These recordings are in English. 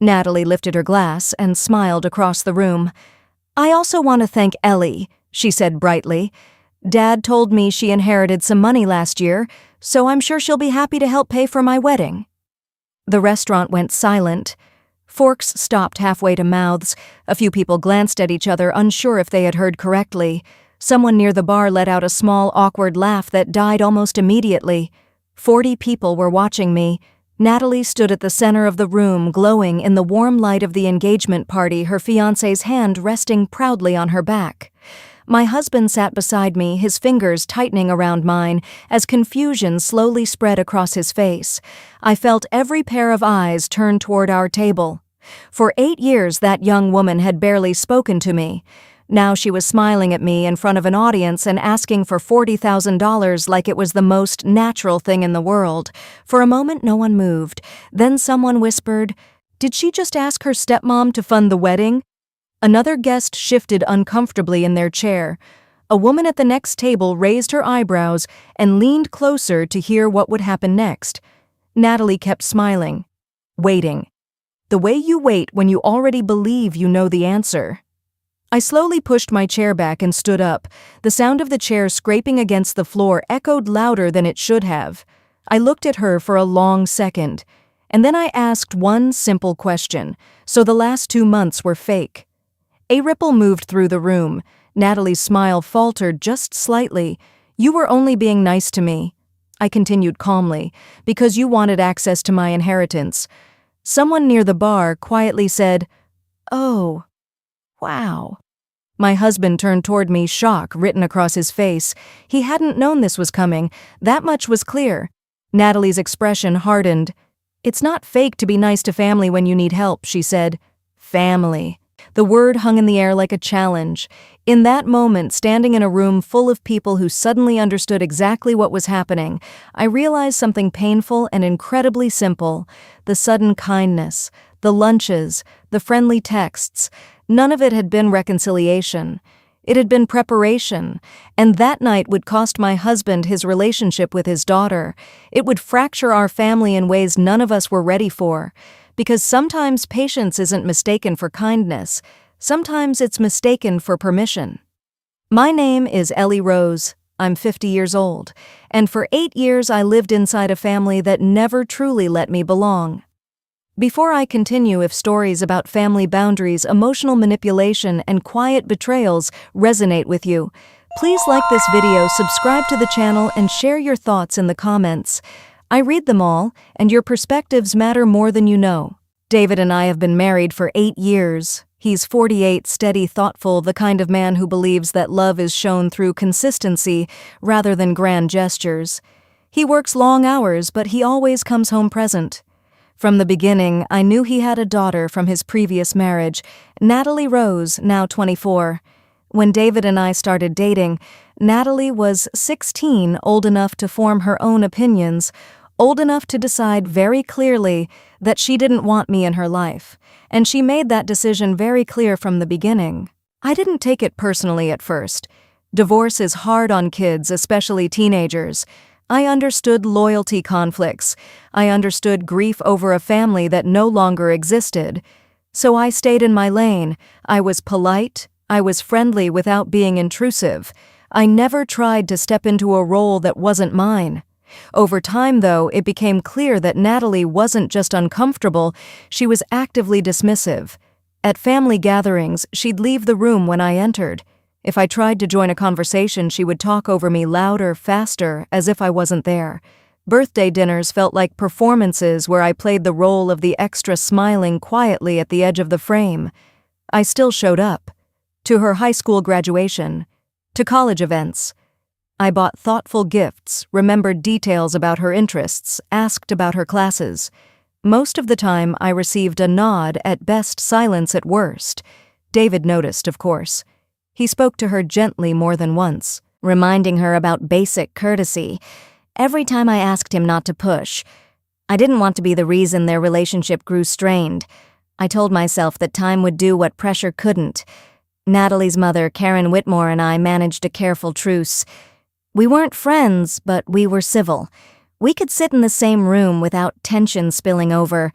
Natalie lifted her glass and smiled across the room. "I also want to thank Ellie," she said brightly. "Dad told me she inherited some money last year, so I'm sure she'll be happy to help pay for my wedding." The restaurant went silent. Forks stopped halfway to mouths. A few people glanced at each other, unsure if they had heard correctly. Someone near the bar let out a small, awkward laugh that died almost immediately. 40 people were watching me. Natalie stood at the center of the room, glowing in the warm light of the engagement party, her fiancé's hand resting proudly on her back. My husband sat beside me, his fingers tightening around mine as confusion slowly spread across his face. I felt every pair of eyes turn toward our table. For 8 years, that young woman had barely spoken to me. Now she was smiling at me in front of an audience and asking for $40,000 like it was the most natural thing in the world. For a moment, no one moved. Then someone whispered, "Did she just ask her stepmom to fund the wedding?" Another guest shifted uncomfortably in their chair. A woman at the next table raised her eyebrows and leaned closer to hear what would happen next. Natalie kept smiling, waiting. The way you wait when you already believe you know the answer. I slowly pushed my chair back and stood up. The sound of the chair scraping against the floor echoed louder than it should have. I looked at her for a long second, and then I asked one simple question. So the last 2 months were fake. A ripple moved through the room. Natalie's smile faltered just slightly. "You were only being nice to me," I continued calmly, "because you wanted access to my inheritance." Someone near the bar quietly said, "Oh, wow." My husband turned toward me, shock written across his face. He hadn't known this was coming. That much was clear. Natalie's expression hardened. "It's not fake to be nice to family when you need help," she said. Family. The word hung in the air like a challenge. In that moment, standing in a room full of people who suddenly understood exactly what was happening, I realized something painful and incredibly simple. The sudden kindness, the lunches, the friendly texts, none of it had been reconciliation. It had been preparation, and that night would cost my husband his relationship with his daughter. It would fracture our family in ways none of us were ready for. Because sometimes patience isn't mistaken for kindness. Sometimes it's mistaken for permission. My name is Ellie Rose. I'm 50 years old, and for 8 years I lived inside a family that never truly let me belong. Before I continue, if stories about family boundaries, emotional manipulation, and quiet betrayals resonate with you, please like this video, subscribe to the channel, and share your thoughts in the comments. I read them all, and your perspectives matter more than you know. David and I have been married for 8 years. He's 48, steady, thoughtful, the kind of man who believes that love is shown through consistency rather than grand gestures. He works long hours, but he always comes home present. From the beginning, I knew he had a daughter from his previous marriage, Natalie Rose, now 24. When David and I started dating, Natalie was 16, old enough to form her own opinions, old enough to decide very clearly that she didn't want me in her life, and she made that decision very clear from the beginning. I didn't take it personally at first. Divorce is hard on kids, especially teenagers. I understood loyalty conflicts. I understood grief over a family that no longer existed. So I stayed in my lane. I was polite. I was friendly without being intrusive. I never tried to step into a role that wasn't mine. Over time, though, it became clear that Natalie wasn't just uncomfortable, she was actively dismissive. At family gatherings, she'd leave the room when I entered. If I tried to join a conversation, she would talk over me louder, faster, as if I wasn't there. Birthday dinners felt like performances where I played the role of the extra smiling quietly at the edge of the frame. I still showed up. To her high school graduation. To college events. I bought thoughtful gifts, remembered details about her interests, asked about her classes. Most of the time, I received a nod, at best silence at worst. David noticed, of course. He spoke to her gently more than once, reminding her about basic courtesy. Every time I asked him not to push. I didn't want to be the reason their relationship grew strained. I told myself that time would do what pressure couldn't. Natalie's mother, Karen Whitmore, and I managed a careful truce. We weren't friends, but we were civil. We could sit in the same room without tension spilling over.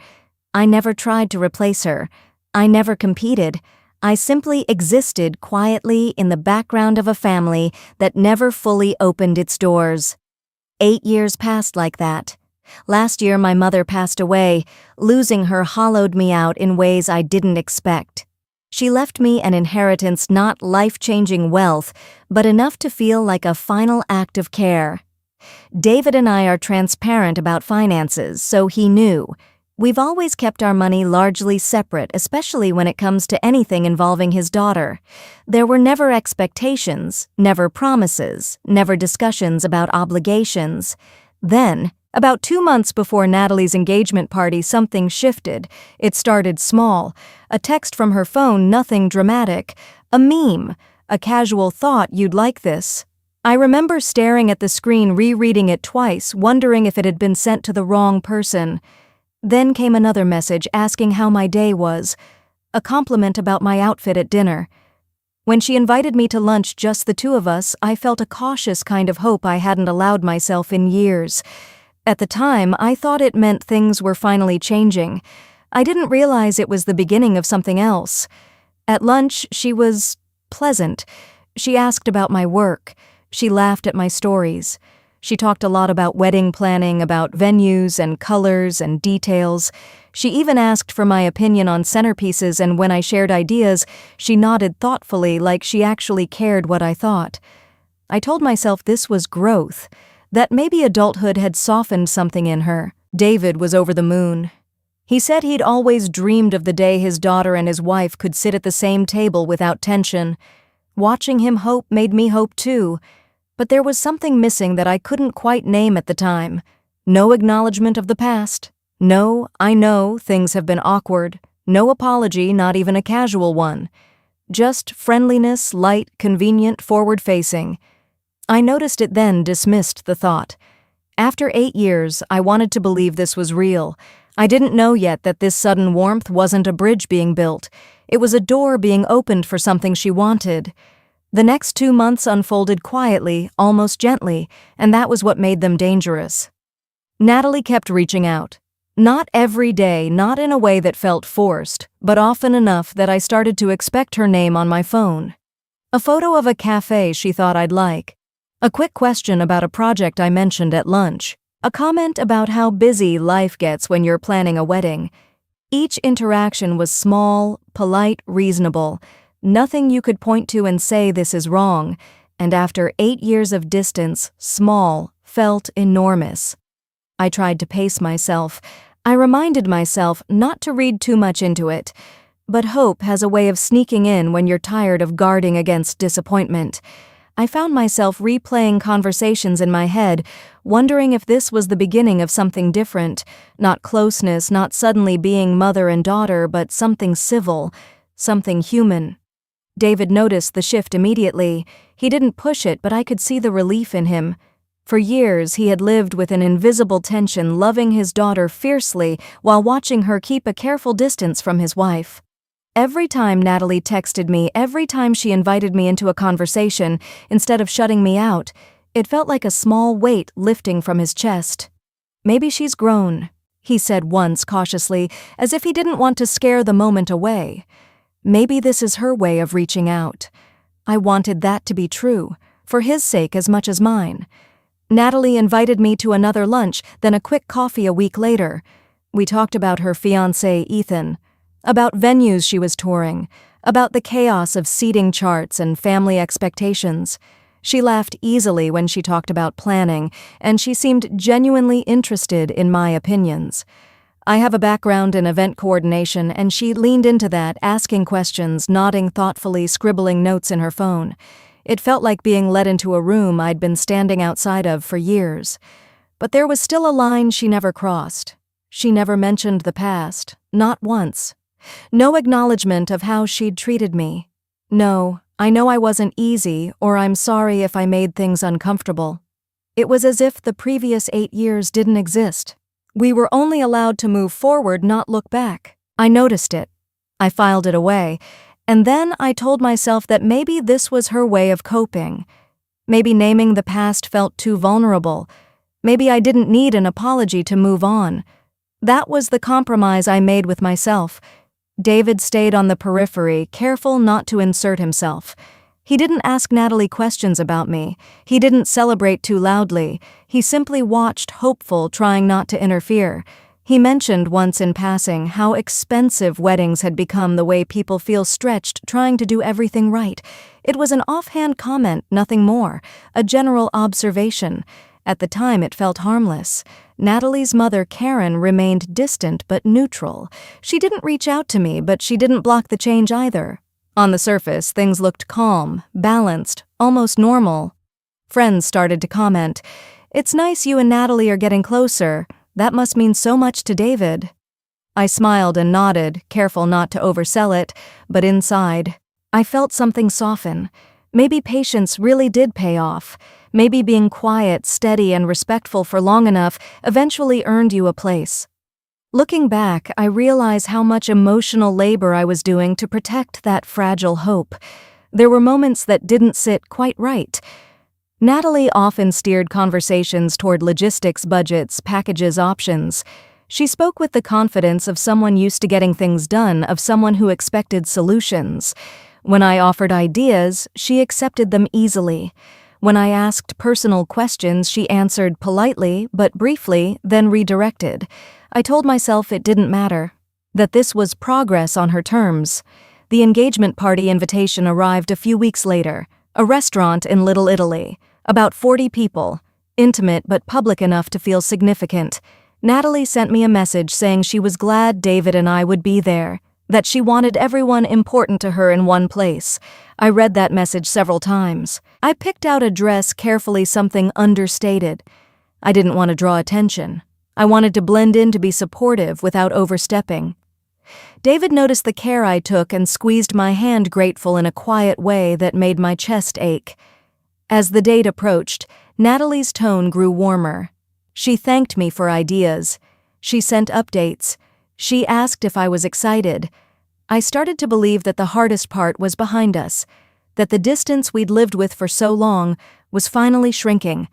I never tried to replace her. I never competed. I simply existed quietly in the background of a family that never fully opened its doors. 8 years passed like that. Last year my mother passed away. Losing her hollowed me out in ways I didn't expect. She left me an inheritance, not life-changing wealth, but enough to feel like a final act of care. David and I are transparent about finances, so he knew. We've always kept our money largely separate, especially when it comes to anything involving his daughter. There were never expectations, never promises, never discussions about obligations. Then, about 2 months before Natalie's engagement party, something shifted. It started small. A text from her phone, nothing dramatic. A meme. A casual thought, "You'd like this." I remember staring at the screen, rereading it twice, wondering if it had been sent to the wrong person. Then came another message asking how my day was. A compliment about my outfit at dinner. When she invited me to lunch, just the two of us, I felt a cautious kind of hope I hadn't allowed myself in years. At the time, I thought it meant things were finally changing. I didn't realize it was the beginning of something else. At lunch, she was pleasant. She asked about my work. She laughed at my stories. She talked a lot about wedding planning, about venues and colors and details. She even asked for my opinion on centerpieces, and when I shared ideas, she nodded thoughtfully like she actually cared what I thought. I told myself this was growth, that maybe adulthood had softened something in her. David was over the moon. He said he'd always dreamed of the day his daughter and his wife could sit at the same table without tension. Watching him hope made me hope too. But there was something missing that I couldn't quite name at the time. No acknowledgement of the past. No, I know things have been awkward. No apology, not even a casual one. Just friendliness, light, convenient, forward-facing. I noticed it then, dismissed the thought. After 8 years, I wanted to believe this was real. I didn't know yet that this sudden warmth wasn't a bridge being built. It was a door being opened for something she wanted. The next 2 months unfolded quietly, almost gently, and that was what made them dangerous. Natalie kept reaching out. Not every day, not in a way that felt forced, but often enough that I started to expect her name on my phone. A photo of a cafe she thought I'd like. A quick question about a project I mentioned at lunch. A comment about how busy life gets when you're planning a wedding. Each interaction was small, polite, reasonable. Nothing you could point to and say this is wrong. And after 8 years of distance, small felt enormous. I tried to pace myself. I reminded myself not to read too much into it. But hope has a way of sneaking in when you're tired of guarding against disappointment. I found myself replaying conversations in my head, wondering if this was the beginning of something different, not closeness, not suddenly being mother and daughter, but something civil, something human. David noticed the shift immediately. He didn't push it, but I could see the relief in him. For years, he had lived with an invisible tension, loving his daughter fiercely while watching her keep a careful distance from his wife. Every time Natalie texted me, every time she invited me into a conversation, instead of shutting me out, it felt like a small weight lifting from his chest. "Maybe she's grown," he said once cautiously, as if he didn't want to scare the moment away. Maybe this is her way of reaching out. I wanted that to be true, for his sake as much as mine. Natalie invited me to another lunch, then a quick coffee a week later. We talked about her fiancé, Ethan. About venues she was touring, about the chaos of seating charts and family expectations. She laughed easily when she talked about planning, and she seemed genuinely interested in my opinions. I have a background in event coordination, and she leaned into that, asking questions, nodding thoughtfully, scribbling notes in her phone. It felt like being led into a room I'd been standing outside of for years. But there was still a line she never crossed. She never mentioned the past, not once. No acknowledgement of how she'd treated me. No, I know I wasn't easy, or I'm sorry if I made things uncomfortable. It was as if the previous 8 years didn't exist. We were only allowed to move forward, not look back. I noticed it. I filed it away, and then I told myself that maybe this was her way of coping. Maybe naming the past felt too vulnerable. Maybe I didn't need an apology to move on. That was the compromise I made with myself. David stayed on the periphery, careful not to insert himself. He didn't ask Natalie questions about me. He didn't celebrate too loudly. He simply watched, hopeful, trying not to interfere. He mentioned once in passing how expensive weddings had become, the way people feel stretched trying to do everything right. It was an offhand comment, nothing more, a general observation. At the time, it felt harmless. Natalie's mother, Karen, remained distant but neutral. She didn't reach out to me, but she didn't block the change either. On the surface, things looked calm, balanced, almost normal. Friends started to comment, "It's nice you and Natalie are getting closer. That must mean so much to David." I smiled and nodded, careful not to oversell it, but inside, I felt something soften. Maybe patience really did pay off. Maybe being quiet, steady, and respectful for long enough eventually earned you a place. Looking back, I realize how much emotional labor I was doing to protect that fragile hope. There were moments that didn't sit quite right. Natalie often steered conversations toward logistics, budgets, packages, options. She spoke with the confidence of someone used to getting things done, of someone who expected solutions. When I offered ideas, she accepted them easily. When I asked personal questions, she answered politely, but briefly, then redirected. I told myself it didn't matter, that this was progress on her terms. The engagement party invitation arrived a few weeks later, a restaurant in Little Italy, about 40 people, intimate but public enough to feel significant. Natalie sent me a message saying she was glad David and I would be there, that she wanted everyone important to her in one place. I read that message several times. I picked out a dress carefully, something understated. I didn't want to draw attention. I wanted to blend in, to be supportive without overstepping. David noticed the care I took and squeezed my hand, grateful in a quiet way that made my chest ache. As the date approached, Natalie's tone grew warmer. She thanked me for ideas. She sent updates. She asked if I was excited. I started to believe that the hardest part was behind us, that the distance we'd lived with for so long was finally shrinking.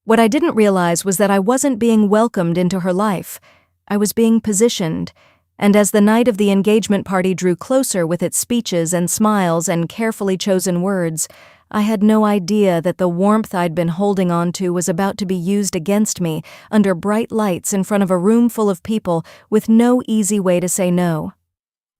What I didn't realize was that I wasn't being welcomed into her life. I was being positioned, and as the night of the engagement party drew closer with its speeches and smiles and carefully chosen words, I had no idea that the warmth I'd been holding on to was about to be used against me under bright lights in front of a room full of people with no easy way to say no.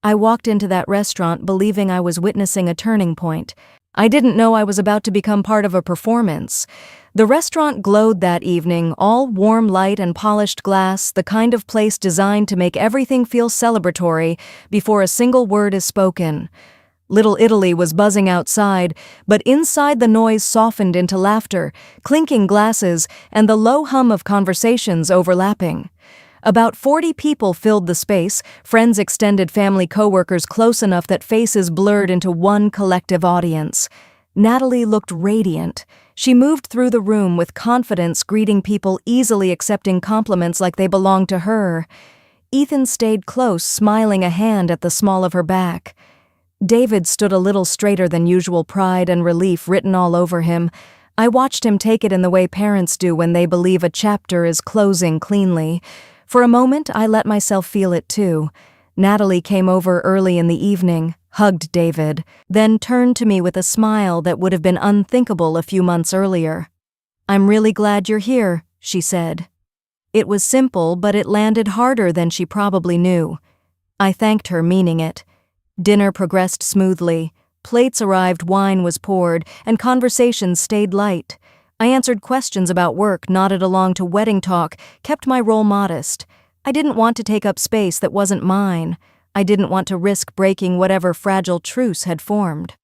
I walked into that restaurant believing I was witnessing a turning point. I didn't know I was about to become part of a performance. The restaurant glowed that evening, all warm light and polished glass, the kind of place designed to make everything feel celebratory before a single word is spoken. Little Italy was buzzing outside, but inside the noise softened into laughter, clinking glasses, and the low hum of conversations overlapping. About 40 people filled the space, friends, extended family, coworkers, close enough that faces blurred into one collective audience. Natalie looked radiant. She moved through the room with confidence, greeting people, easily accepting compliments like they belonged to her. Ethan stayed close, smiling, a hand at the small of her back. David stood a little straighter than usual, pride and relief written all over him. I watched him take it in the way parents do when they believe a chapter is closing cleanly. For a moment, I let myself feel it too. Natalie came over early in the evening, hugged David, then turned to me with a smile that would have been unthinkable a few months earlier. "I'm really glad you're here," she said. It was simple, but it landed harder than she probably knew. I thanked her, meaning it. Dinner progressed smoothly. Plates arrived, wine was poured, and conversations stayed light. I answered questions about work, nodded along to wedding talk, kept my role modest. I didn't want to take up space that wasn't mine. I didn't want to risk breaking whatever fragile truce had formed.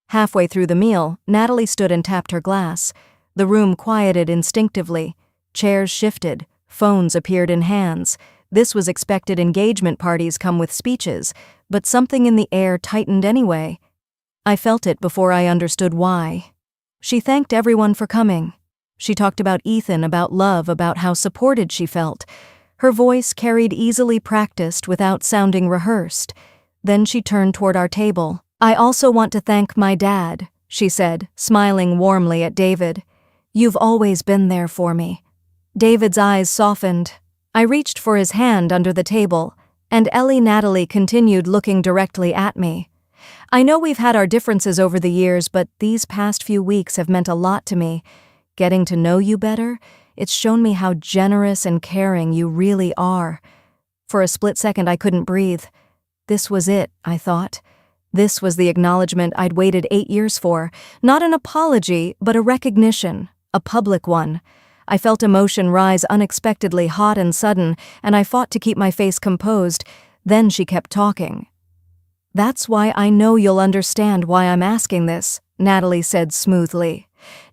Halfway through the meal, Natalie stood and tapped her glass. The room quieted instinctively. Chairs shifted. Phones appeared in hands. This was expected. Engagement parties come with speeches, but something in the air tightened anyway. I felt it before I understood why. She thanked everyone for coming. She talked about Ethan, about love, about how supported she felt. Her voice carried easily, practiced without sounding rehearsed. Then she turned toward our table. "I also want to thank my dad," she said, smiling warmly at David. "You've always been there for me." David's eyes softened. I reached for his hand under the table, and Natalie continued looking directly at me. I know we've had our differences over the years, but these past few weeks have meant a lot to me. Getting to know you better, it's shown me how generous and caring you really are. For a split second, I couldn't breathe. This was it, I thought. This was the acknowledgement I'd waited 8 years for. Not an apology, but a recognition, a public one. I felt emotion rise unexpectedly hot and sudden, and I fought to keep my face composed. Then she kept talking. "That's why I know you'll understand why I'm asking this," Natalie said smoothly.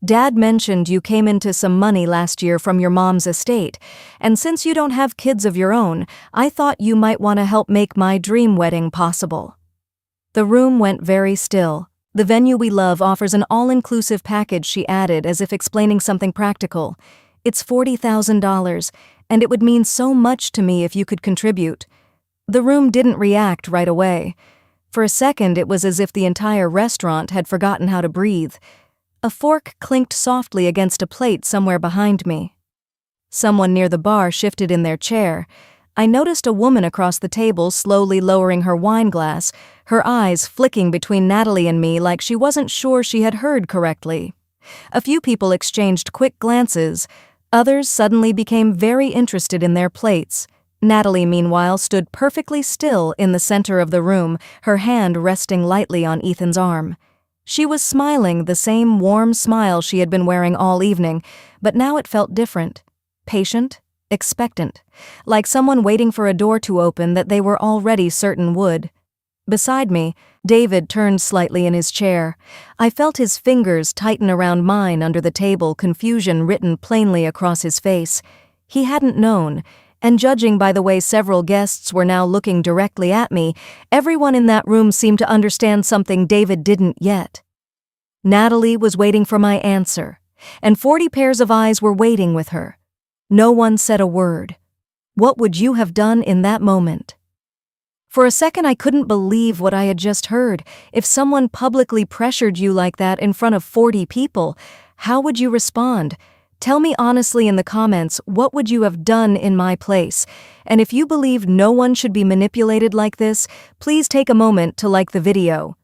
"Dad mentioned you came into some money last year from your mom's estate, and since you don't have kids of your own, I thought you might want to help make my dream wedding possible." The room went very still. "The venue we love offers an all-inclusive package," she added, as if explaining something practical. "It's $40,000, and it would mean so much to me if you could contribute." The room didn't react right away. For a second, it was as if the entire restaurant had forgotten how to breathe. A fork clinked softly against a plate somewhere behind me. Someone near the bar shifted in their chair. I noticed a woman across the table slowly lowering her wine glass, her eyes flicking between Natalie and me like she wasn't sure she had heard correctly. A few people exchanged quick glances. Others suddenly became very interested in their plates. Natalie, meanwhile, stood perfectly still in the center of the room, her hand resting lightly on Ethan's arm. She was smiling the same warm smile she had been wearing all evening, but now it felt different. Patient, expectant, like someone waiting for a door to open that they were already certain would. Beside me, David turned slightly in his chair. I felt his fingers tighten around mine under the table, confusion written plainly across his face. He hadn't known. And judging by the way several guests were now looking directly at me, everyone in that room seemed to understand something David didn't yet. Natalie was waiting for my answer, and 40 pairs of eyes were waiting with her. No one said a word. What would you have done in that moment? For a second, I couldn't believe what I had just heard. If someone publicly pressured you like that in front of 40 people, how would you respond? Tell me honestly in the comments, what would you have done in my place? And if you believe no one should be manipulated like this, please take a moment to like the video.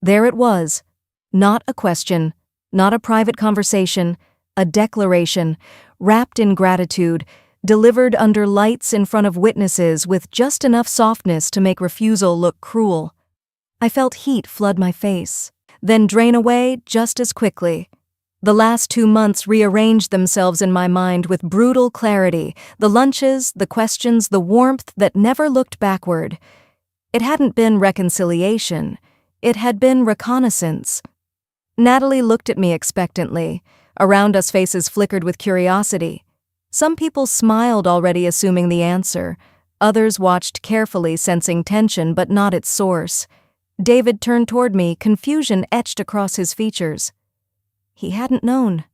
There it was. Not a question, not a private conversation, a declaration, wrapped in gratitude, delivered under lights in front of witnesses with just enough softness to make refusal look cruel. I felt heat flood my face, then drain away just as quickly. The last 2 months rearranged themselves in my mind with brutal clarity, the lunches, the questions, the warmth that never looked backward. It hadn't been reconciliation. It had been reconnaissance. Natalie looked at me expectantly. Around us, faces flickered with curiosity. Some people smiled already, assuming the answer. Others watched carefully, sensing tension but not its source. David turned toward me, confusion etched across his features. He hadn't known.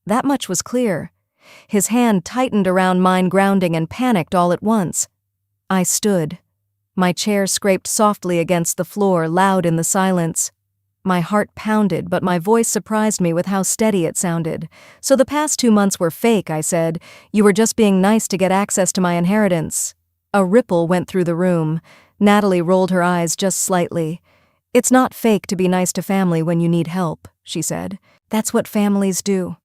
That much was clear. His hand tightened around mine, grounding, and panicked all at once. I stood. My chair scraped softly against the floor, loud in the silence. My heart pounded, but my voice surprised me with how steady it sounded. "So the past 2 months were fake," I said. "You were just being nice to get access to my inheritance." A ripple went through the room. Natalie rolled her eyes just slightly. "It's not fake to be nice to family when you need help," she said. "That's what families do."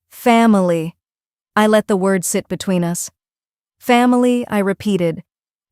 Family. I let the word sit between us. Family, I repeated.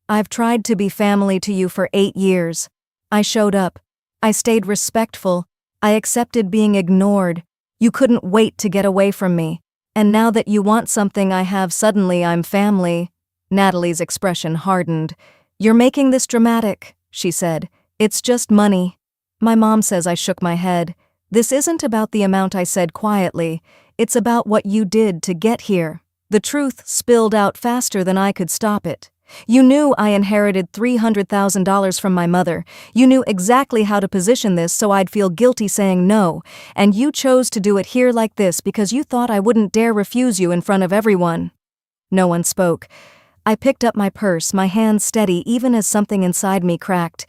"I've tried to be family to you for 8 years. I showed up. I stayed respectful. I accepted being ignored. You couldn't wait to get away from me. And now that you want something I have, suddenly I'm family." Natalie's expression hardened. "You're making this dramatic," she said. "It's just money." My mom says. I shook my head. "This isn't about the amount," I said quietly. "It's about what you did to get here." The truth spilled out faster than I could stop it. You knew I inherited $300,000 from my mother. You knew exactly how to position this so I'd feel guilty saying no, and you chose to do it here like this because you thought I wouldn't dare refuse you in front of everyone. No one spoke. I picked up my purse, my hand steady even as something inside me cracked.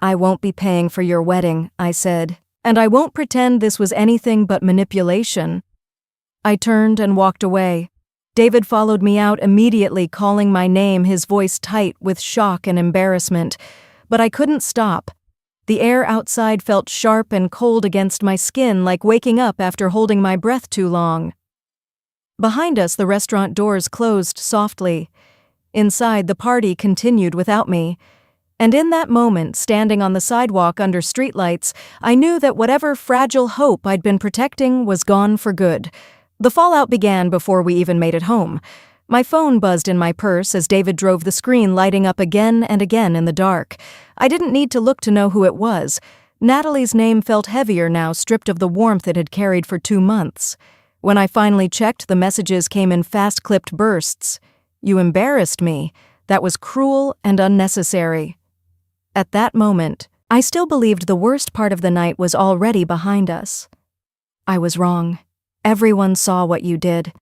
"I won't be paying for your wedding," I said. "And I won't pretend this was anything but manipulation." I turned and walked away. David followed me out immediately, calling my name, his voice tight with shock and embarrassment. But I couldn't stop. The air outside felt sharp and cold against my skin, like waking up after holding my breath too long. Behind us, the restaurant doors closed softly. Inside, the party continued without me. And in that moment, standing on the sidewalk under streetlights, I knew that whatever fragile hope I'd been protecting was gone for good. The fallout began before we even made it home. My phone buzzed in my purse as David drove the screen, lighting up again and again in the dark. I didn't need to look to know who it was. Natalie's name felt heavier now, stripped of the warmth it had carried for 2 months. When I finally checked, the messages came in fast-clipped bursts. "You embarrassed me. That was cruel and unnecessary." At that moment, I still believed the worst part of the night was already behind us. I was wrong. Everyone saw what you did.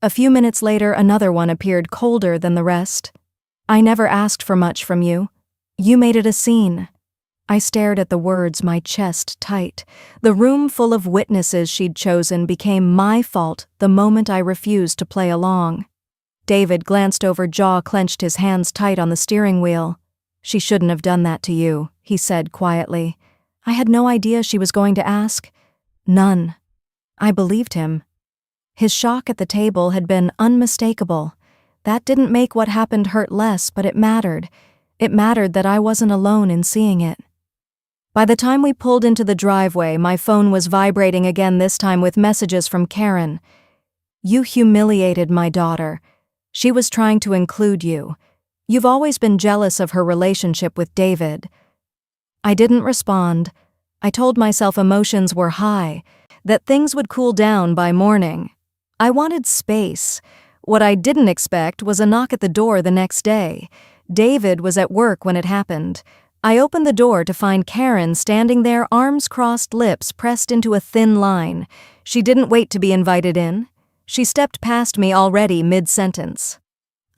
A few minutes later, another one appeared, colder than the rest. "I never asked for much from you. You made it a scene." I stared at the words, my chest tight. The room full of witnesses she'd chosen became my fault the moment I refused to play along. David glanced over, jaw clenched, his hands tight on the steering wheel. "She shouldn't have done that to you," he said quietly. I had no idea she was going to ask. None. I believed him. His shock at the table had been unmistakable. That didn't make what happened hurt less, but it mattered. It mattered that I wasn't alone in seeing it. By the time we pulled into the driveway, my phone was vibrating again, this time with messages from Karen. "You humiliated my daughter. She was trying to include you. You've always been jealous of her relationship with David." I didn't respond. I told myself emotions were high, that things would cool down by morning. I wanted space. What I didn't expect was a knock at the door the next day. David was at work when it happened. I opened the door to find Karen standing there, arms crossed, lips pressed into a thin line. She didn't wait to be invited in. She stepped past me already mid-sentence.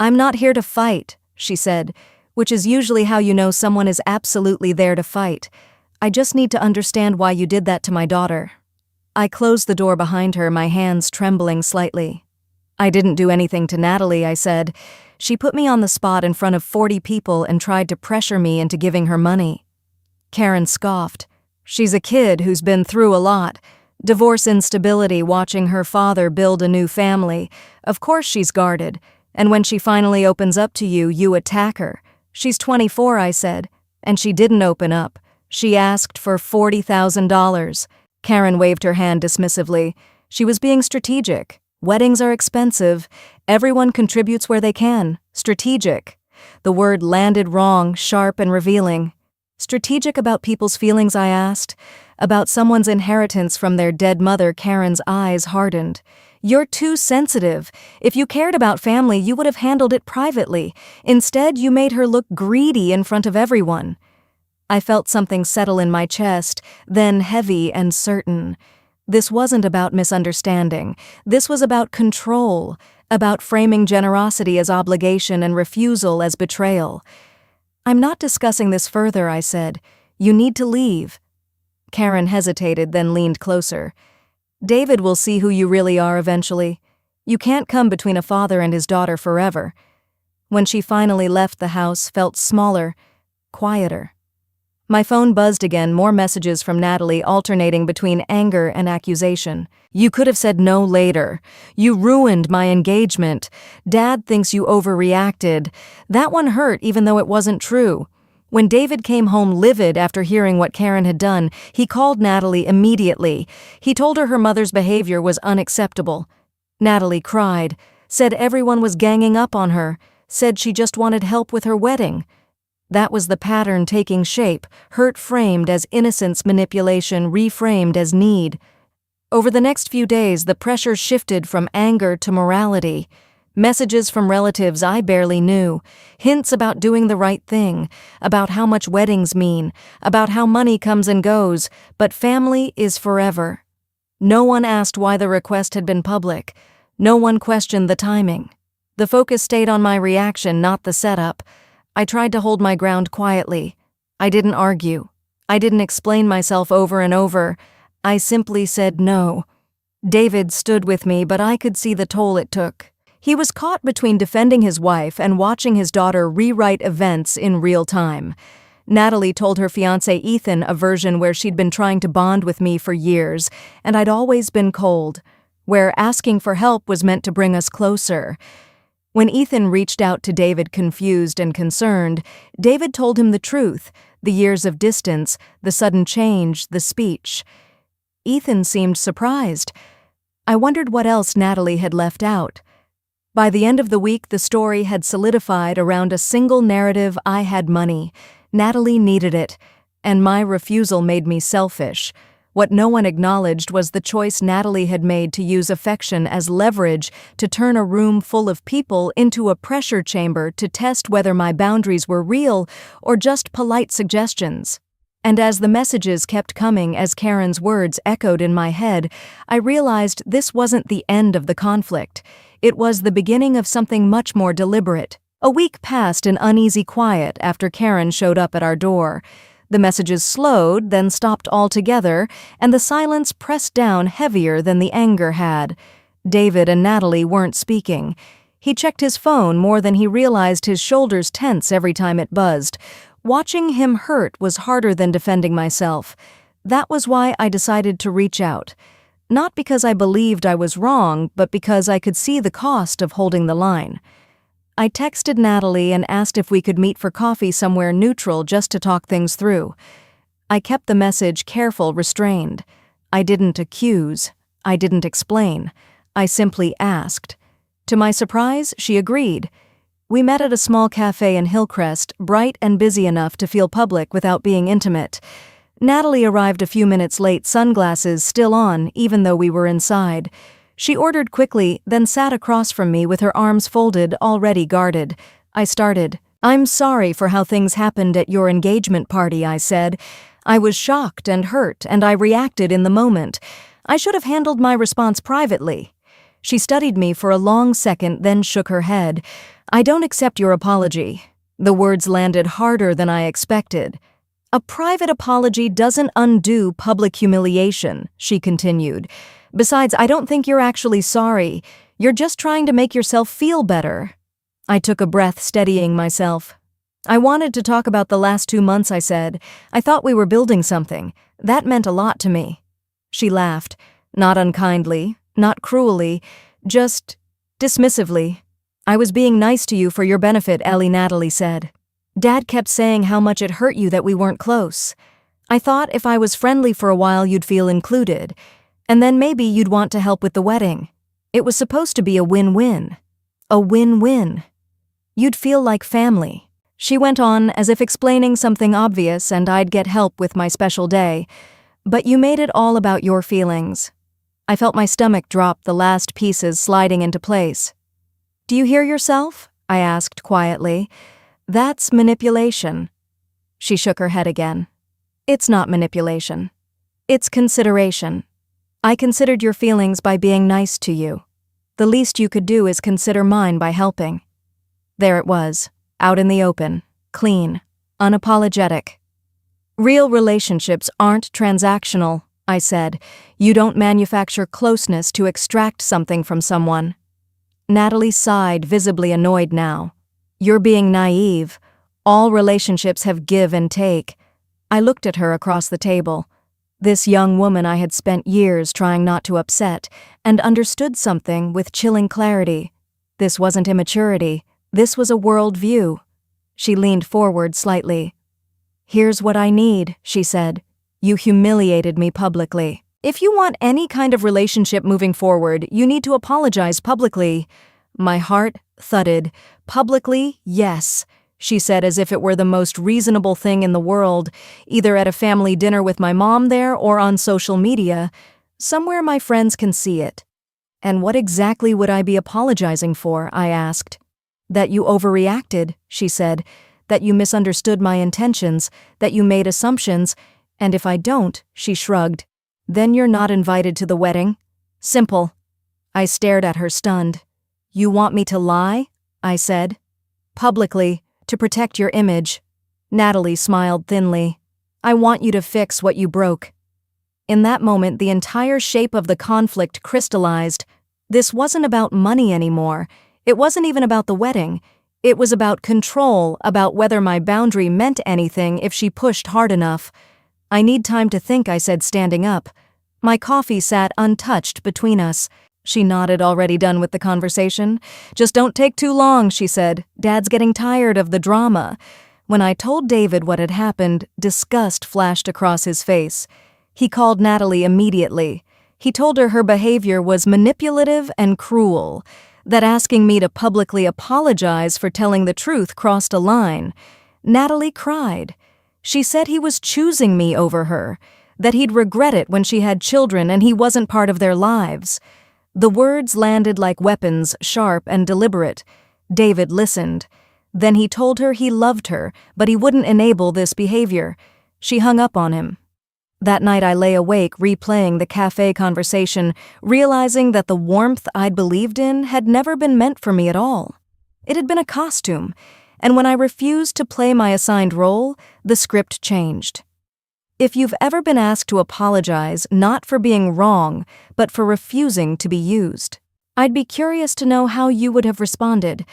"I'm not here to fight," she said, which is usually how you know someone is absolutely there to fight. "I just need to understand why you did that to my daughter." I closed the door behind her, my hands trembling slightly. "I didn't do anything to Natalie," I said. "She put me on the spot in front of 40 people and tried to pressure me into giving her money." Karen scoffed. "She's a kid who's been through a lot. Divorce, instability, watching her father build a new family. Of course she's guarded. And when she finally opens up to you, you attack her." "She's 24, I said. "And she didn't open up. She asked for $40,000. Karen waved her hand dismissively. "She was being strategic. Weddings are expensive. Everyone contributes where they can. Strategic." The word landed wrong, sharp and revealing. "Strategic about people's feelings?" I asked. "About someone's inheritance from their dead mother." Karen's eyes hardened. "You're too sensitive. If you cared about family, you would have handled it privately. Instead, you made her look greedy in front of everyone." I felt something settle in my chest, then heavy and certain. This wasn't about misunderstanding. This was about control, about framing generosity as obligation and refusal as betrayal. "I'm not discussing this further," I said. "You need to leave." Karen hesitated, then leaned closer. "David will see who you really are eventually. You can't come between a father and his daughter forever." When she finally left, the house felt smaller, quieter. My phone buzzed again, more messages from Natalie, alternating between anger and accusation. "You could have said no later. You ruined my engagement. Dad thinks you overreacted." That one hurt, even though it wasn't true. When David came home livid after hearing what Karen had done, he called Natalie immediately. He told her mother's behavior was unacceptable. Natalie cried, said everyone was ganging up on her, said she just wanted help with her wedding. That was the pattern taking shape, hurt framed as innocence, manipulation reframed as need. Over the next few days, the pressure shifted from anger to morality. Messages from relatives I barely knew, hints about doing the right thing, about how much weddings mean, about how money comes and goes, but family is forever. No one asked why the request had been public. No one questioned the timing. The focus stayed on my reaction, not the setup. I tried to hold my ground quietly. I didn't argue. I didn't explain myself over and over. I simply said no. David stood with me, but I could see the toll it took. He was caught between defending his wife and watching his daughter rewrite events in real time. Natalie told her fiancé Ethan a version where she'd been trying to bond with me for years, and I'd always been cold, where asking for help was meant to bring us closer. When Ethan reached out to David confused and concerned, David told him the truth, the years of distance, the sudden change, the speech. Ethan seemed surprised. I wondered what else Natalie had left out. By the end of the week, the story had solidified around a single narrative: I had money. Natalie needed it, and my refusal made me selfish. What no one acknowledged was the choice Natalie had made to use affection as leverage to turn a room full of people into a pressure chamber to test whether my boundaries were real or just polite suggestions. And as the messages kept coming, as Karen's words echoed in my head, I realized this wasn't the end of the conflict. It was the beginning of something much more deliberate. A week passed in uneasy quiet after Karen showed up at our door. The messages slowed, then stopped altogether, and the silence pressed down heavier than the anger had. David and Natalie weren't speaking. He checked his phone more than he realized, his shoulders tense every time it buzzed. Watching him hurt was harder than defending myself. That was why I decided to reach out. Not because I believed I was wrong, but because I could see the cost of holding the line. I texted Natalie and asked if we could meet for coffee somewhere neutral just to talk things through. I kept the message careful, restrained. I didn't accuse. I didn't explain. I simply asked. To my surprise, she agreed. We met at a small cafe in Hillcrest, bright and busy enough to feel public without being intimate. Natalie arrived a few minutes late, sunglasses still on, even though we were inside. She ordered quickly, then sat across from me with her arms folded, already guarded. I started. "I'm sorry for how things happened at your engagement party," I said. I was shocked and hurt, and I reacted in the moment. I should have handled my response privately. She studied me for a long second, then shook her head. "I don't accept your apology." The words landed harder than I expected. "A private apology doesn't undo public humiliation," she continued. "Besides, I don't think you're actually sorry. You're just trying to make yourself feel better." I took a breath, steadying myself. "I wanted to talk about the last 2 months," I said. "I thought we were building something. That meant a lot to me." She laughed, not unkindly, not cruelly, just dismissively. "I was being nice to you for your benefit, Ellie," Natalie said. "Dad kept saying how much it hurt you that we weren't close. I thought if I was friendly for a while you'd feel included, and then maybe you'd want to help with the wedding. It was supposed to be a win-win. A win-win. You'd feel like family." She went on as if explaining something obvious and I'd get help with my special day. "But you made it all about your feelings." I felt my stomach drop, the last pieces sliding into place. "Do you hear yourself?" I asked quietly. "That's manipulation." She shook her head again. "It's not manipulation. It's consideration. I considered your feelings by being nice to you. The least you could do is consider mine by helping." There it was, out in the open, clean, unapologetic. "Real relationships aren't transactional," I said. "You don't manufacture closeness to extract something from someone." Natalie sighed, visibly annoyed now. "You're being naive. All relationships have give and take." I looked at her across the table. This young woman I had spent years trying not to upset, and understood something with chilling clarity. This wasn't immaturity. This was a world view. She leaned forward slightly. "Here's what I need," she said. "You humiliated me publicly. If you want any kind of relationship moving forward, you need to apologize publicly." My heart thudded. "Publicly, yes," she said, as if it were the most reasonable thing in the world, either at a family dinner with my mom there or on social media, somewhere my friends can see it. "And what exactly would I be apologizing for?" I asked. "That you overreacted," she said, "that you misunderstood my intentions, that you made assumptions, and if I don't," she shrugged, "then you're not invited to the wedding. Simple." I stared at her, stunned. "You want me to lie?" I said. "Publicly, to protect your image." Natalie smiled thinly. "I want you to fix what you broke." In that moment, the entire shape of the conflict crystallized. This wasn't about money anymore. It wasn't even about the wedding. It was about control, about whether my boundary meant anything if she pushed hard enough. "I need time to think," I said, standing up. My coffee sat untouched between us. She nodded, already done with the conversation. "Just don't take too long," she said. "Dad's getting tired of the drama." When I told David what had happened, disgust flashed across his face. He called Natalie immediately. He told her behavior was manipulative and cruel, that asking me to publicly apologize for telling the truth crossed a line. Natalie cried. She said he was choosing me over her, that he'd regret it when she had children and he wasn't part of their lives. The words landed like weapons, sharp and deliberate. David listened. Then he told her he loved her, but he wouldn't enable this behavior. She hung up on him. That night I lay awake replaying the cafe conversation, realizing that the warmth I'd believed in had never been meant for me at all. It had been a costume, and when I refused to play my assigned role, the script changed. If you've ever been asked to apologize, not for being wrong, but for refusing to be used, I'd be curious to know how you would have responded.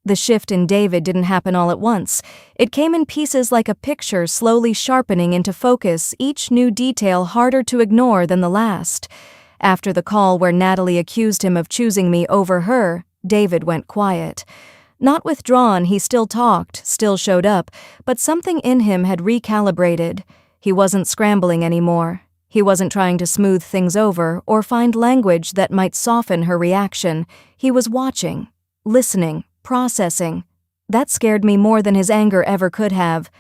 The shift in David didn't happen all at once. It came in pieces like a picture slowly sharpening into focus, each new detail harder to ignore than the last. After the call where Natalie accused him of choosing me over her, David went quiet. Not withdrawn, he still talked, still showed up, but something in him had recalibrated. He wasn't scrambling anymore. He wasn't trying to smooth things over or find language that might soften her reaction. He was watching, listening, processing. That scared me more than his anger ever could have.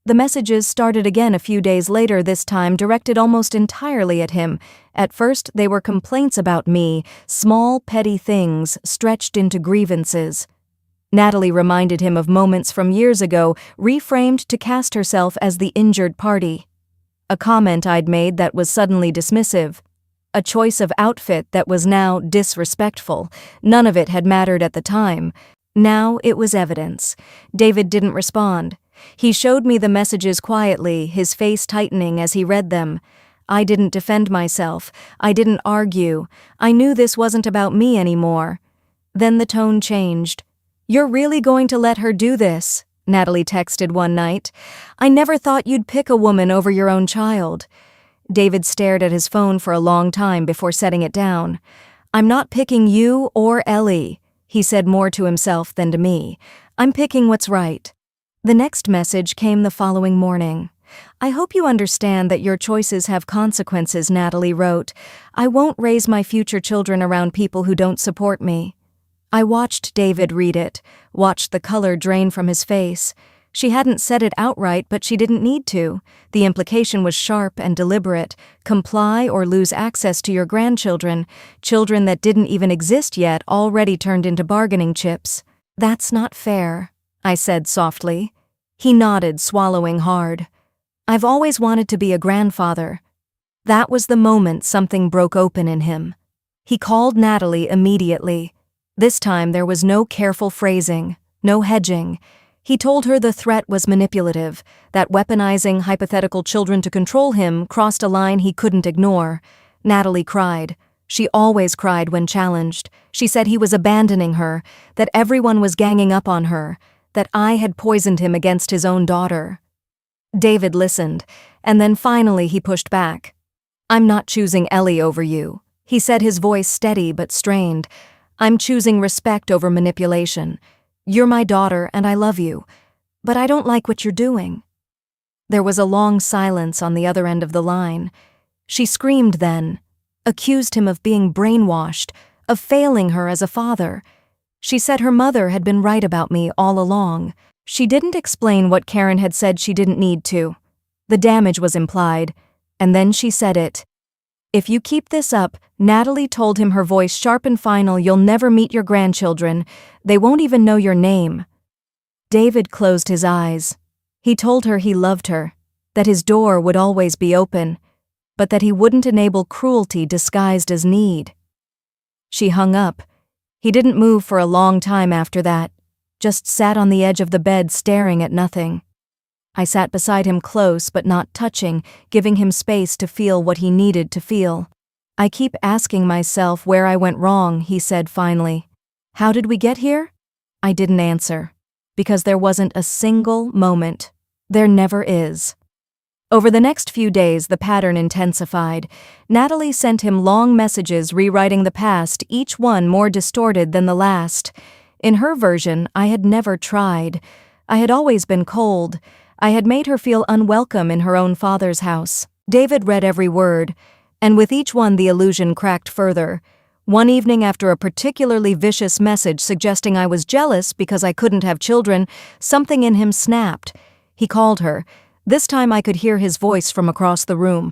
The messages started again a few days later, this time directed almost entirely at him. At first, they were complaints about me, small, petty things stretched into grievances. Natalie reminded him of moments from years ago, reframed to cast herself as the injured party. A comment I'd made that was suddenly dismissive. A choice of outfit that was now disrespectful. None of it had mattered at the time. Now it was evidence. David didn't respond. He showed me the messages quietly, his face tightening as he read them. I didn't defend myself. I didn't argue. I knew this wasn't about me anymore. Then the tone changed. "You're really going to let her do this?" Natalie texted one night. "I never thought you'd pick a woman over your own child." David stared at his phone for a long time before setting it down. "I'm not picking you or Ellie," he said, more to himself than to me. "I'm picking what's right." The next message came the following morning. "I hope you understand that your choices have consequences," Natalie wrote. "I won't raise my future children around people who don't support me." I watched David read it, watched the color drain from his face. She hadn't said it outright, but she didn't need to. The implication was sharp and deliberate. Comply or lose access to your grandchildren, children that didn't even exist yet, already turned into bargaining chips. "That's not fair," I said softly. He nodded, swallowing hard. "I've always wanted to be a grandfather." That was the moment something broke open in him. He called Natalie immediately. This time there was no careful phrasing, no hedging. He told her the threat was manipulative, that weaponizing hypothetical children to control him crossed a line he couldn't ignore. Natalie cried. She always cried when challenged. She said he was abandoning her, that everyone was ganging up on her, that I had poisoned him against his own daughter. David listened, and then finally he pushed back. "I'm not choosing Ellie over you," he said, his voice steady but strained. "I'm choosing respect over manipulation. You're my daughter and I love you, but I don't like what you're doing." There was a long silence on the other end of the line. She screamed then, accused him of being brainwashed, of failing her as a father. She said her mother had been right about me all along. She didn't explain what Karen had said she didn't need to. The damage was implied, and then she said it. "If you keep this up," Natalie told him, her voice sharp and final, "you'll never meet your grandchildren. They won't even know your name." David closed his eyes. He told her he loved her, that his door would always be open, but that he wouldn't enable cruelty disguised as need. She hung up. He didn't move for a long time after that, just sat on the edge of the bed staring at nothing. I sat beside him, close but not touching, giving him space to feel what he needed to feel. "I keep asking myself where I went wrong," he said finally. How did we get here? I didn't answer, because there wasn't a single moment. There never is. Over the next few days, the pattern intensified. Natalie sent him long messages rewriting the past, each one more distorted than the last. In her version, I had never tried. I had always been cold. I had made her feel unwelcome in her own father's house. David read every word, and with each one the illusion cracked further. One evening, after a particularly vicious message suggesting I was jealous because I couldn't have children, something in him snapped. He called her. This time I could hear his voice from across the room.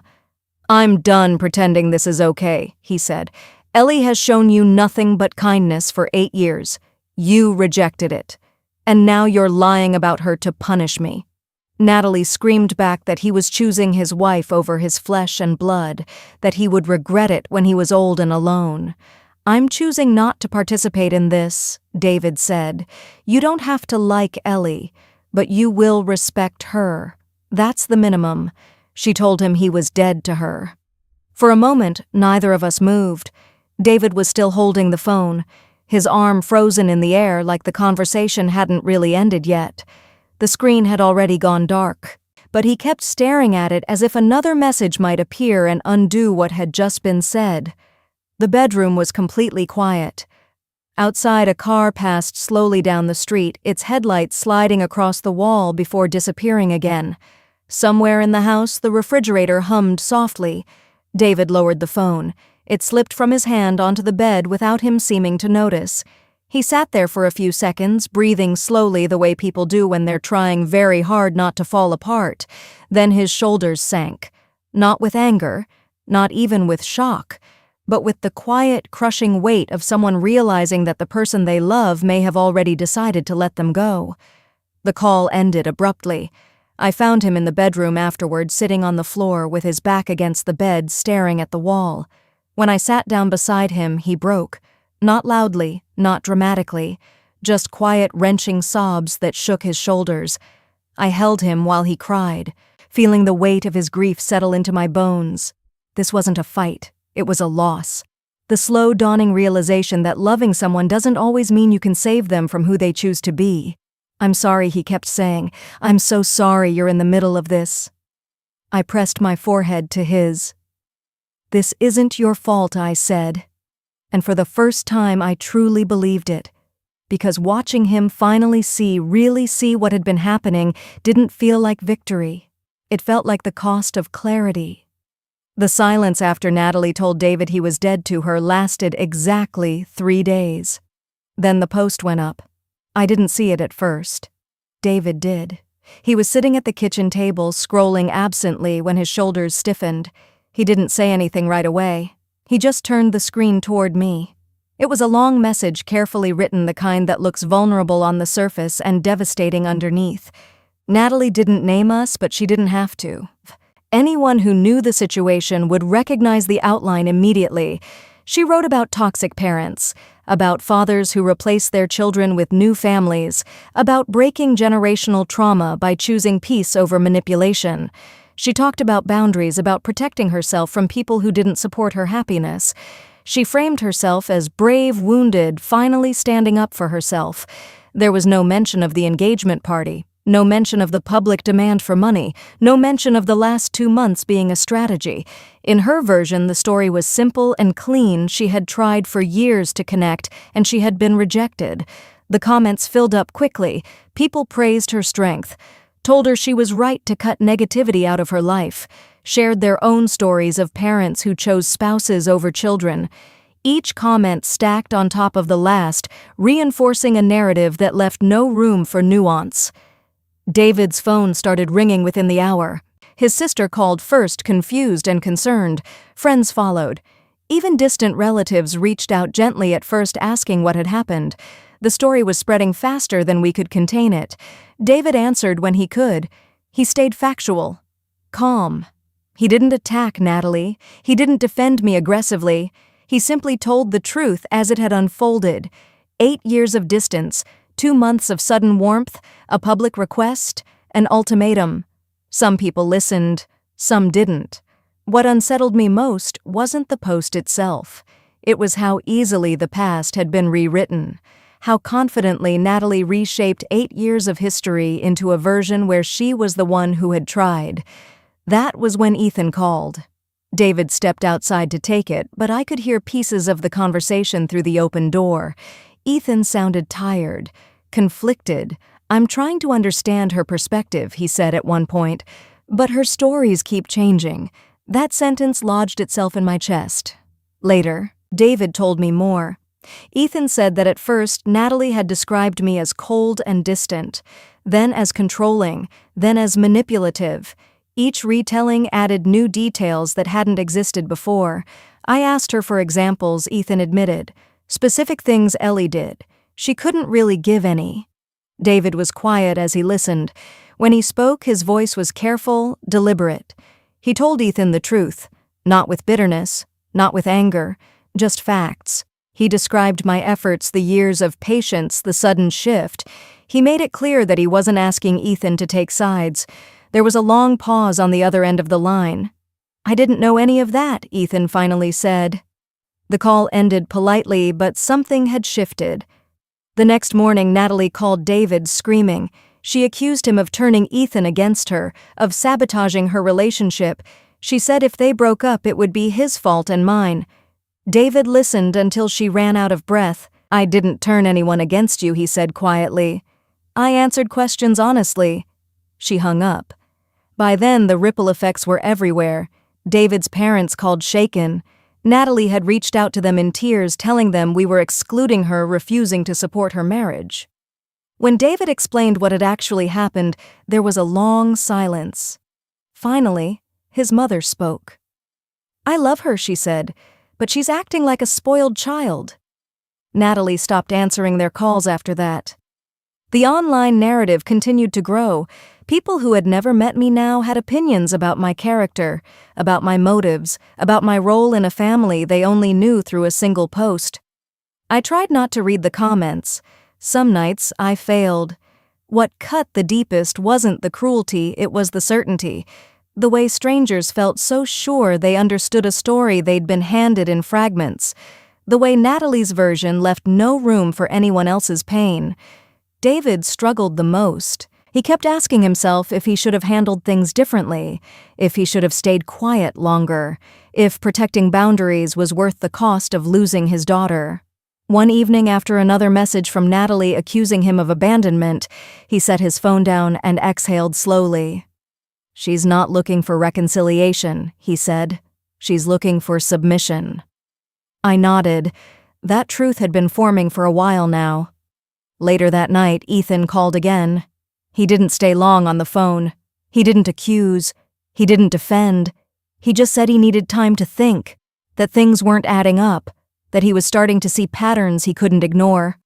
"I'm done pretending this is okay," he said. "Ellie has shown you nothing but kindness for 8 years. You rejected it. And now you're lying about her to punish me." Natalie screamed back that he was choosing his wife over his flesh and blood, that he would regret it when he was old and alone. "I'm choosing not to participate in this," David said. "You don't have to like Ellie, but you will respect her. That's the minimum." She told him he was dead to her. For a moment, neither of us moved. David was still holding the phone, his arm frozen in the air like the conversation hadn't really ended yet. The screen had already gone dark, but he kept staring at it as if another message might appear and undo what had just been said. The bedroom was completely quiet. Outside, a car passed slowly down the street, its headlights sliding across the wall before disappearing again. Somewhere in the house, the refrigerator hummed softly. David lowered the phone. It slipped from his hand onto the bed without him seeming to notice. He sat there for a few seconds, breathing slowly the way people do when they're trying very hard not to fall apart. Then his shoulders sank. Not with anger, not even with shock, but with the quiet, crushing weight of someone realizing that the person they love may have already decided to let them go. The call ended abruptly. I found him in the bedroom afterward, sitting on the floor with his back against the bed, staring at the wall. When I sat down beside him, he broke. Not loudly, not dramatically, just quiet, wrenching sobs that shook his shoulders. I held him while he cried, feeling the weight of his grief settle into my bones. This wasn't a fight, it was a loss. The slow dawning realization that loving someone doesn't always mean you can save them from who they choose to be. "I'm sorry," he kept saying. "I'm so sorry you're in the middle of this." I pressed my forehead to his. "This isn't your fault," I said. And for the first time I truly believed it, because watching him finally really see what had been happening didn't feel like victory. It felt like the cost of clarity. The silence after Natalie told David he was dead to her lasted exactly 3 days. Then the post went up. I didn't see it at first. David did. He was sitting at the kitchen table, scrolling absently when his shoulders stiffened. He didn't say anything right away. He just turned the screen toward me. It was a long message, carefully written, the kind that looks vulnerable on the surface and devastating underneath. Natalie didn't name us, but she didn't have to. Anyone who knew the situation would recognize the outline immediately. She wrote about toxic parents, about fathers who replace their children with new families, about breaking generational trauma by choosing peace over manipulation. She talked about boundaries, about protecting herself from people who didn't support her happiness. She framed herself as brave, wounded, finally standing up for herself. There was no mention of the engagement party, no mention of the public demand for money, no mention of the last 2 months being a strategy. In her version, the story was simple and clean. She had tried for years to connect, and she had been rejected. The comments filled up quickly. People praised her strength, told her she was right to cut negativity out of her life, shared their own stories of parents who chose spouses over children. Each comment stacked on top of the last, reinforcing a narrative that left no room for nuance. David's phone started ringing within the hour. His sister called first, confused and concerned. Friends followed. Even distant relatives reached out gently at first, asking what had happened. The story was spreading faster than we could contain it. David answered when he could. He stayed factual, calm. He didn't attack Natalie. He didn't defend me aggressively. He simply told the truth as it had unfolded. 8 years of distance, 2 months of sudden warmth, a public request, an ultimatum. Some people listened, some didn't. What unsettled me most wasn't the post itself. It was how easily the past had been rewritten, how confidently Natalie reshaped 8 years of history into a version where she was the one who had tried. That was when Ethan called. David stepped outside to take it, but I could hear pieces of the conversation through the open door. Ethan sounded tired, conflicted. "I'm trying to understand her perspective," he said at one point, "but her stories keep changing." That sentence lodged itself in my chest. Later, David told me more. Ethan said that at first Natalie had described me as cold and distant, then as controlling, then as manipulative. Each retelling added new details that hadn't existed before. I asked her for examples, Ethan admitted. Specific things Ellie did. She couldn't really give any. David was quiet as he listened. When he spoke, his voice was careful, deliberate. He told Ethan the truth, not with bitterness, not with anger, just facts. He described my efforts, the years of patience, the sudden shift. He made it clear that he wasn't asking Ethan to take sides. There was a long pause on the other end of the line. "I didn't know any of that," Ethan finally said. The call ended politely, but something had shifted. The next morning, Natalie called David, screaming. She accused him of turning Ethan against her, of sabotaging her relationship. She said if they broke up, it would be his fault and mine. David listened until she ran out of breath. "I didn't turn anyone against you," he said quietly. "I answered questions honestly." She hung up. By then, the ripple effects were everywhere. David's parents called shaken. Natalie had reached out to them in tears, telling them we were excluding her, refusing to support her marriage. When David explained what had actually happened, there was a long silence. Finally, his mother spoke. "I love her," she said, "but she's acting like a spoiled child." Natalie stopped answering their calls after that. The online narrative continued to grow. People who had never met me now had opinions about my character, about my motives, about my role in a family they only knew through a single post. I tried not to read the comments. Some nights I failed. What cut the deepest wasn't the cruelty, it was the certainty. The way strangers felt so sure they understood a story they'd been handed in fragments. The way Natalie's version left no room for anyone else's pain. David struggled the most. He kept asking himself if he should have handled things differently, if he should have stayed quiet longer, if protecting boundaries was worth the cost of losing his daughter. One evening, after another message from Natalie accusing him of abandonment, he set his phone down and exhaled slowly. "She's not looking for reconciliation," he said. "She's looking for submission." I nodded. That truth had been forming for a while now. Later that night, Ethan called again. He didn't stay long on the phone. He didn't accuse. He didn't defend. He just said he needed time to think, that things weren't adding up, that he was starting to see patterns he couldn't ignore.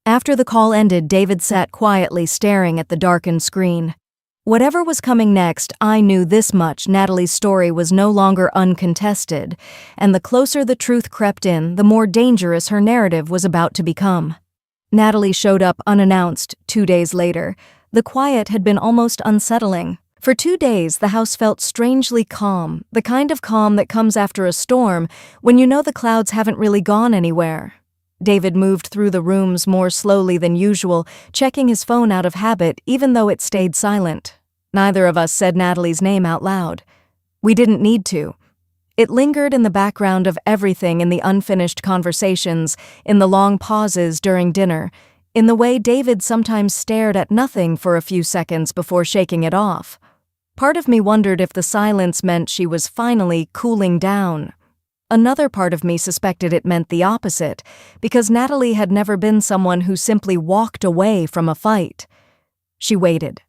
After the call ended, David sat quietly staring at the darkened screen. Whatever was coming next, I knew this much: Natalie's story was no longer uncontested, and the closer the truth crept in, the more dangerous her narrative was about to become. Natalie showed up unannounced 2 days later. The quiet had been almost unsettling. For 2 days, the house felt strangely calm, the kind of calm that comes after a storm, when you know the clouds haven't really gone anywhere. David moved through the rooms more slowly than usual, checking his phone out of habit, even though it stayed silent. Neither of us said Natalie's name out loud. We didn't need to. It lingered in the background of everything, in the unfinished conversations, in the long pauses during dinner, in the way David sometimes stared at nothing for a few seconds before shaking it off. Part of me wondered if the silence meant she was finally cooling down. Another part of me suspected it meant the opposite, because Natalie had never been someone who simply walked away from a fight. She waited.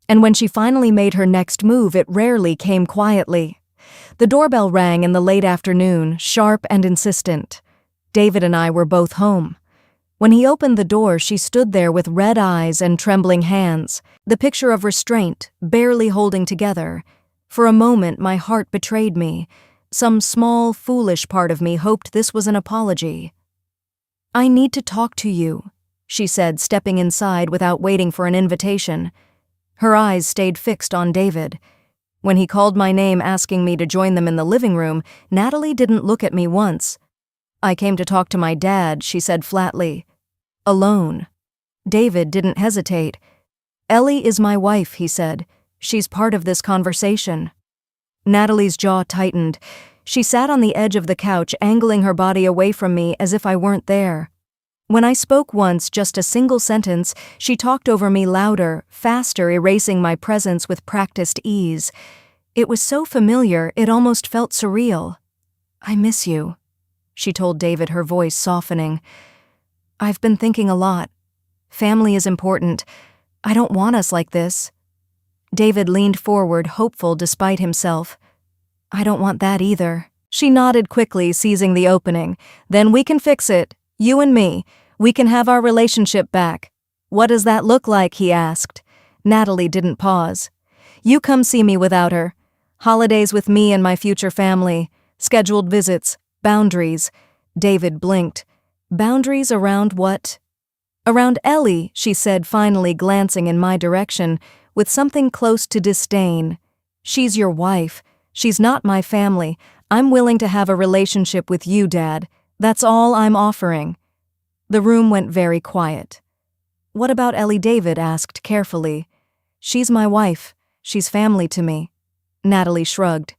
And when she finally made her next move, it rarely came quietly. The doorbell rang in the late afternoon, sharp and insistent. David and I were both home. When he opened the door, she stood there with red eyes and trembling hands, the picture of restraint, barely holding together. For a moment, my heart betrayed me. Some small, foolish part of me hoped this was an apology. "I need to talk to you," she said, stepping inside without waiting for an invitation. Her eyes stayed fixed on David. When he called my name asking me to join them in the living room, Natalie didn't look at me once. I came to talk to my dad, she said flatly. Alone. David didn't hesitate. Ellie is my wife, he said. She's part of this conversation. Natalie's jaw tightened. She sat on the edge of the couch, angling her body away from me as if I weren't there. When I spoke once, just a single sentence, she talked over me louder, faster, erasing my presence with practiced ease. It was so familiar, it almost felt surreal. I miss you, she told David, her voice softening. I've been thinking a lot. Family is important. I don't want us like this. David leaned forward, hopeful despite himself. I don't want that either. She nodded quickly, seizing the opening. Then we can fix it. You and me. We can have our relationship back. What does that look like? He asked. Natalie didn't pause. You come see me without her. Holidays with me and my future family. Scheduled visits. Boundaries. David blinked. Boundaries around what? Around Ellie, she said, finally glancing in my direction, with something close to disdain. She's your wife. She's not my family. I'm willing to have a relationship with you, Dad. That's all I'm offering. The room went very quiet. What about Ellie? David asked carefully. She's my wife. She's family to me. Natalie shrugged.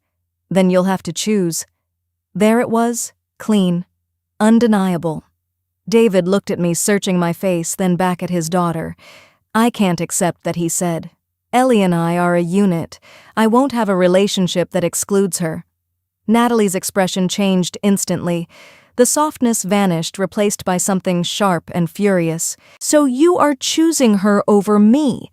Then you'll have to choose. There it was, clean, undeniable. David looked at me, searching my face, then back at his daughter. I can't accept that, he said. Ellie and I are a unit. I won't have a relationship that excludes her. Natalie's expression changed instantly. The softness vanished, replaced by something sharp and furious. So you are choosing her over me.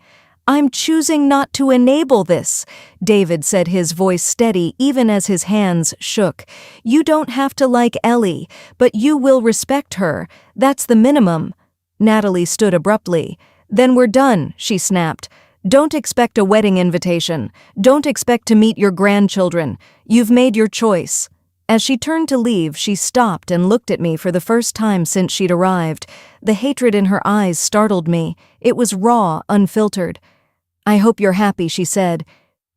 I'm choosing not to enable this, David said, his voice steady even as his hands shook. You don't have to like Ellie, but you will respect her. That's the minimum. Natalie stood abruptly. Then we're done, she snapped. Don't expect a wedding invitation. Don't expect to meet your grandchildren. You've made your choice. As she turned to leave, she stopped and looked at me for the first time since she'd arrived. The hatred in her eyes startled me. It was raw, unfiltered. I hope you're happy, she said.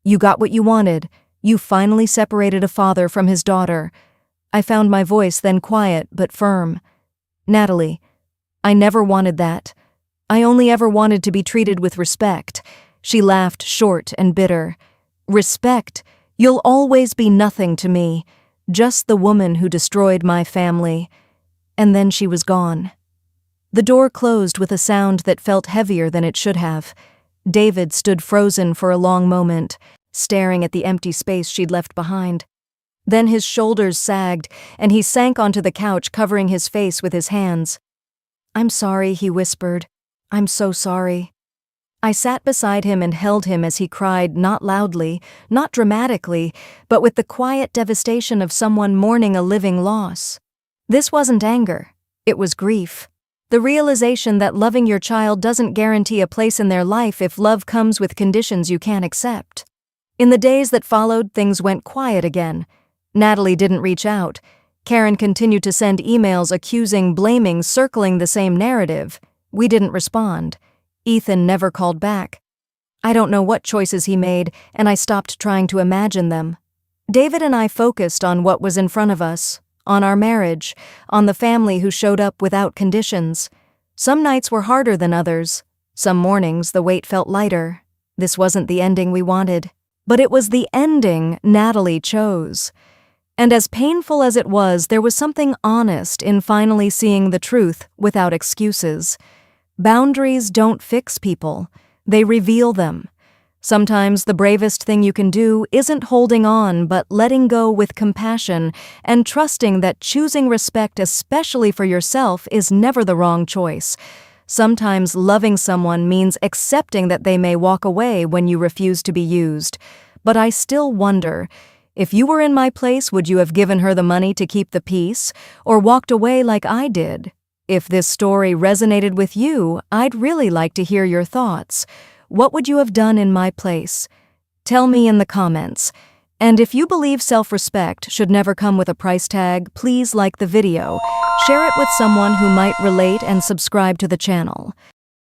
You got what you wanted. You finally separated a father from his daughter. I found my voice, then quiet but firm. Natalie, I never wanted that. I only ever wanted to be treated with respect. She laughed, short and bitter. Respect? You'll always be nothing to me. Just the woman who destroyed my family. And then she was gone. The door closed with a sound that felt heavier than it should have. David stood frozen for a long moment, staring at the empty space she'd left behind. Then his shoulders sagged, and he sank onto the couch, covering his face with his hands. I'm sorry, he whispered. I'm so sorry. I sat beside him and held him as he cried, not loudly, not dramatically, but with the quiet devastation of someone mourning a living loss. This wasn't anger. It was grief. The realization that loving your child doesn't guarantee a place in their life if love comes with conditions you can't accept. In the days that followed, things went quiet again. Natalie didn't reach out. Karen continued to send emails accusing, blaming, circling the same narrative. We didn't respond. Ethan never called back. I don't know what choices he made, and I stopped trying to imagine them. David and I focused on what was in front of us. On our marriage, on the family who showed up without conditions. Some nights were harder than others. Some mornings the weight felt lighter. This wasn't the ending we wanted. But it was the ending Natalie chose. And as painful as it was, there was something honest in finally seeing the truth without excuses. Boundaries don't fix people. They reveal them. Sometimes the bravest thing you can do isn't holding on, but letting go with compassion and trusting that choosing respect, especially for yourself, is never the wrong choice. Sometimes loving someone means accepting that they may walk away when you refuse to be used. But I still wonder, if you were in my place, would you have given her the money to keep the peace, or walked away like I did? If this story resonated with you, I'd really like to hear your thoughts. What would you have done in my place? Tell me in the comments. And if you believe self-respect should never come with a price tag, please like the video, share it with someone who might relate, and subscribe to the channel.